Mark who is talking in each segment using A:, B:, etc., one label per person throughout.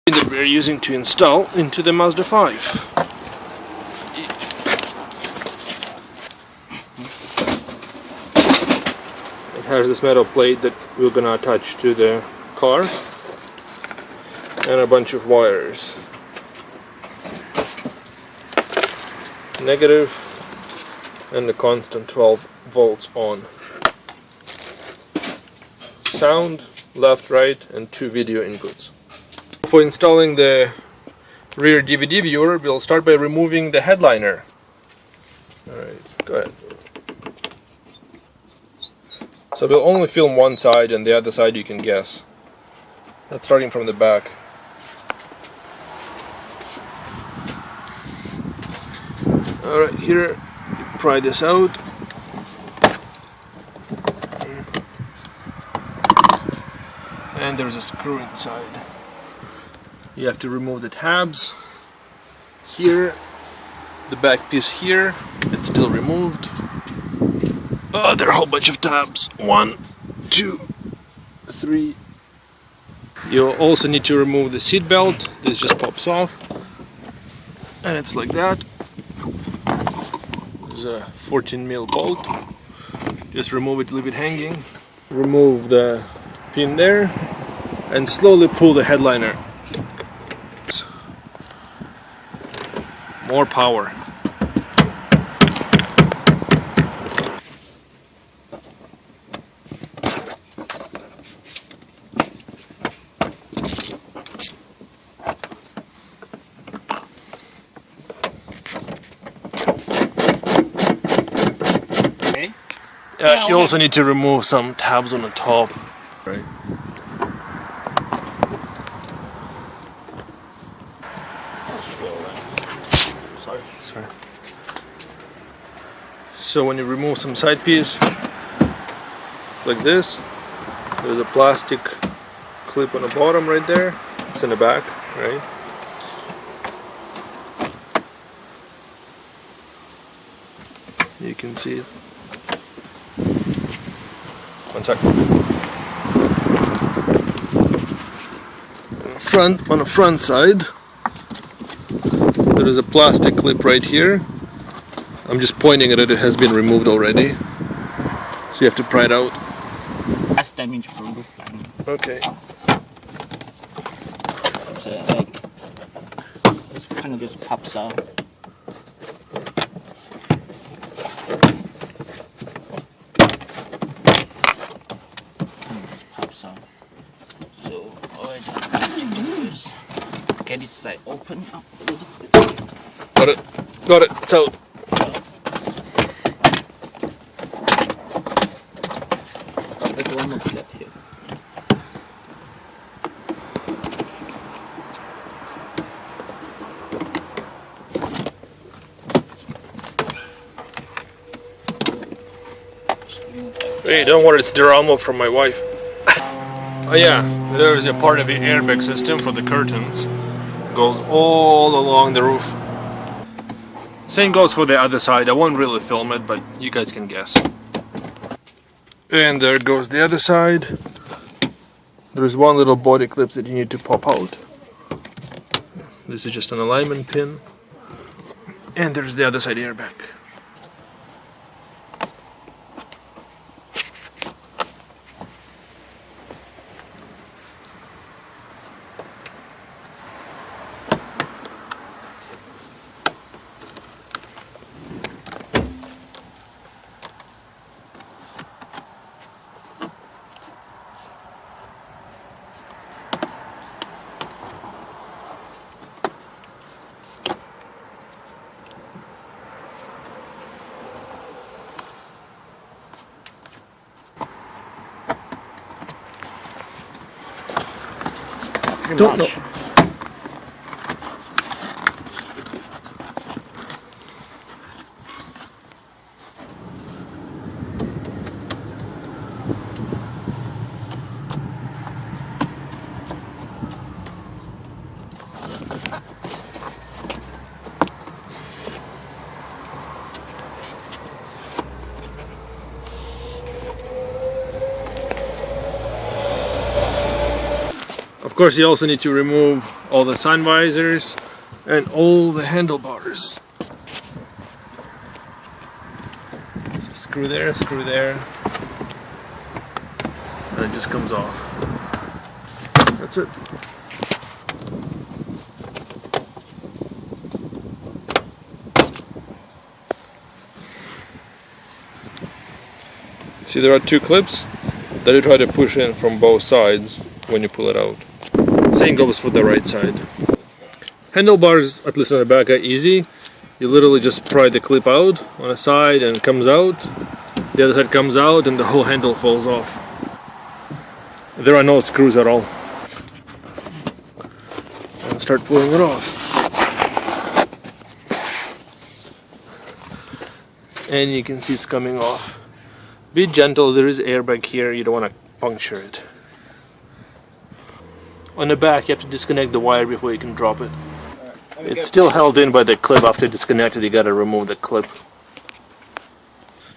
A: that we're using to install into the Mazda 5. It has this metal plate that we're gonna attach to the car and a bunch of wires. Negative and the constant 12 volts on. Sound, left, right, and 2 video inputs. For installing the rear DVD viewer, we'll start by removing the headliner. Alright, go ahead. So we'll only film one side, and the other side you can guess. That's starting from the back. Alright, here, pry this out. And there's a screw inside. You have to remove the tabs. Here, the back piece here, it's still removed. Oh, there are a whole bunch of tabs. 1, 2, 3. You'll also need to remove the seat belt. This just pops off. And it's like that. There's a 14mm bolt. Just remove it, leave it hanging. Remove the pin there and slowly pull the headliner. More power.
B: Okay.
A: You also need to remove some tabs on the top. Right. Sorry. So when you remove some side piece, it's like this. There's a plastic clip on the bottom right there. It's in the back, right? You can see it. One second. On the front side, there is a plastic clip right here. I'm just pointing at it, it has been removed already. So you have to pry it out.
B: That's damage from roof line.
A: Okay.
B: So like, it kind of just pops out. So all I have to do is get this side open up a little bit.
A: Got it. Got it. It's out.
B: There's one more clip here.
A: Hey, don't worry, it's Duramo from my wife. Oh yeah, there's a part of the airbag system for the curtains. Goes all along the roof. Same goes for the other side. I won't really film it, but you guys can guess. And there goes the other side. There's one little body clip that you need to pop out. This is just an alignment pin. And there's the other side airbag. Don't know. course, you also need to remove all the sun visors and all the handlebars. So screw there, and it just comes off. That's it. See, there are two clips that you try to push in from both sides when you pull it out. Same goes for the right side. Handlebars, at least on the back, are easy. You literally just pry the clip out on a side and it comes out. The other side comes out and the whole handle falls off. There are no screws at all. And start pulling it off. And you can see it's coming off. Be gentle, there is airbag here, you don't want to puncture it. On the back you have to disconnect the wire before you can drop it. It's still held in by the clip. After disconnected you gotta remove the clip.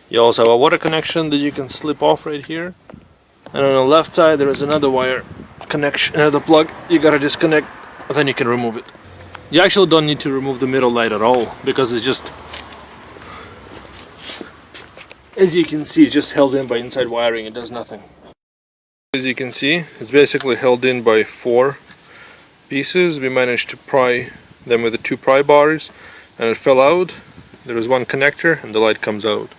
A: You also have a water connection that you can slip off right here. And on the left side there is another wire connection, another plug you gotta disconnect, and then you can remove it. You actually don't need to remove the middle light at all, because it's just, as you can see, it's just held in by inside wiring. It does nothing. As you can see, it's basically held in by 4 pieces. We managed to pry them with the 2 pry bars, and it fell out. There is 1 connector and the light comes out.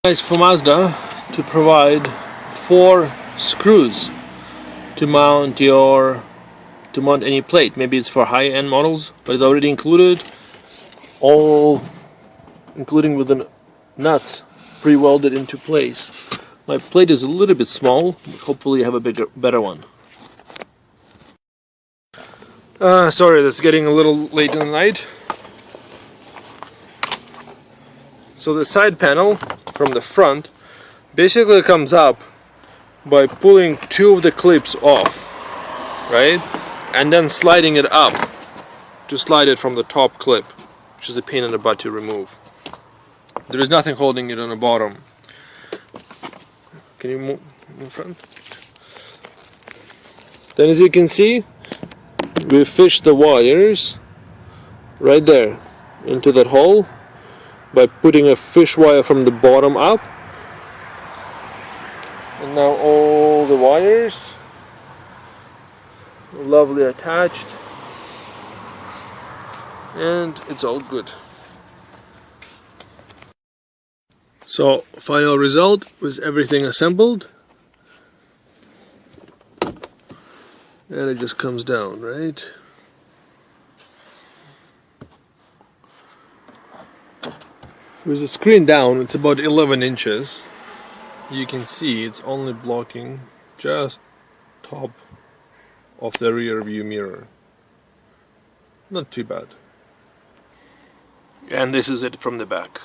A: Nice for Mazda to provide 4 screws to mount any plate. Maybe it's for high-end models, but it's already included, all including with the nuts pre-welded into place. My plate is a little bit small, but hopefully you have a better one. Sorry, that's getting a little late in the night. So the side panel from the front basically comes up by pulling 2 of the clips off, right? And then sliding it up to slide it from the top clip, which is a pain in the butt to remove. There is nothing holding it on the bottom. Can you move in front? Then, as you can see, we fished the wires right there into that hole by putting a fish wire from the bottom up. And now all the wires are lovely attached, and it's all good. So, final result was everything assembled, and it just comes down, right? With the screen down, it's about 11 inches. You can see it's only blocking just top of the rear view mirror. Not too bad. And this is it from the back.